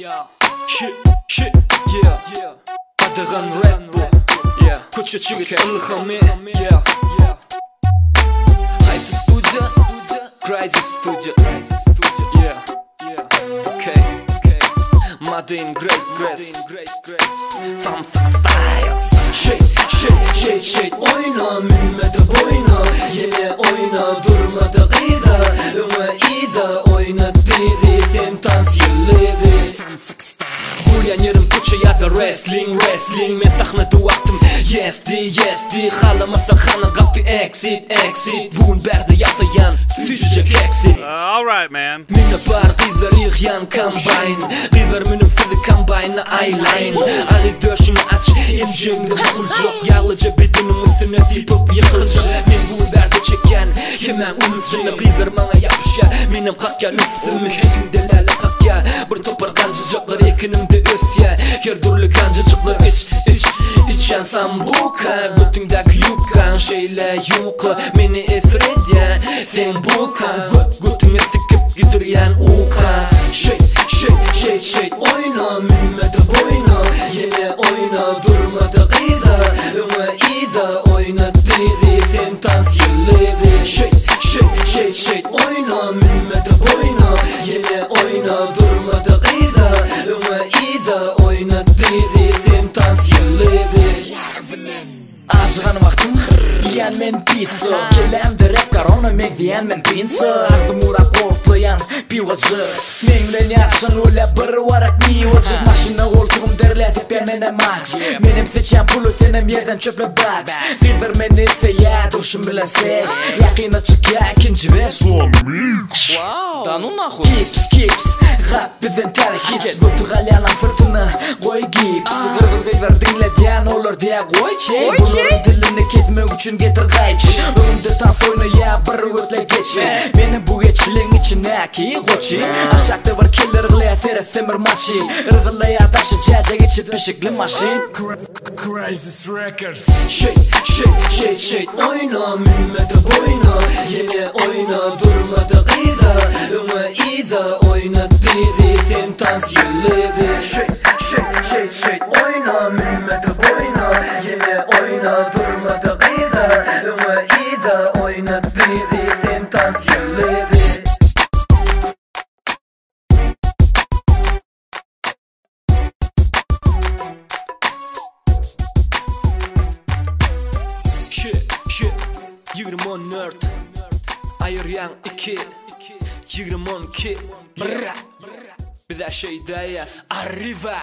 Shit, yeah. Adağan rap bu. Koche chigit ylhamy. Haydi studio, crazy studio. Okay. Madin great. From styles. Shit, oyna minmede boyna. Yine oyna durmada gıyda. Öme ida oyna didi. Sen tanfiyeledi. Gulyan yerim Koche ya da wrestling. Men sahnada vaktim yes di. Halamasa xana kapı exit. Bugün berde yasayan tücecek exit. Alright, man. Minne bar qizlar yığyan combine. Qizlar minum fizi combine eyeline. Ağız döşünü aç incimde bul yok. Yağlıca bedenim üstüne dipop yıkılış. Men bugün berde çeken hemen unutsun. Qizlar bana yapışa benim kakyan üstümü. Hekim delale kakya. Bir topar kancıcıklar ekinimde ösya. Her türlü kancıcıklar İçen sambuka. Götündeki yukan şeyle yuka. Meni esredya sen bukan. Götüne sıkıp gidiryen uka. Shit, oyna minmede boyna. Yine oyna durmada gıyda. Öme ida oyna didi. Sen tanfiyeledi. Shit, oyna minmede boyna. Yine oyna durmada gıyda. Öme ida oyna didi. Sen tanfiyeledi. Azgan vaktim diyen men pizza. Kelemde rap karona meg diyen men pinsa. Ardım ura korklayan pivacı. Menglen yaksan öyle bir varak miyvacı. Maşina koltuğum derletip ben mene max. Menem seçen pulu senem yerden çöple box. Silver meni ise ya duruşum bilen seks. Yakin açık ya ikinci vers. Да ну nahul. Kips Rap bizden terhis. Götü galyalan fırtına koy gips. Gırgır dinle diyen olur diye koy çek. Bunların dilini kesmek için getir gayç. Önümde taf oynaya bir ötle geçe. Benim bu geçiliğin içine ki koçi. Aşakta var killer gılaya sere semir maçı. Irgılaya taşı cece geçip beşikli maşin. Crisis Records. Shit, oyna minmede boyna. Yine oyna durmada gıyda. Öme ida oyna didi. Sen tanfiyeledi. Shit, oyna minmede boyna. Yine oyna durmada gıyda. Öme ida oyna didi. Sen tanfiyeledi. Shit, 20 nerd. Ayıryan 2 20 Bir de şey daya Arriva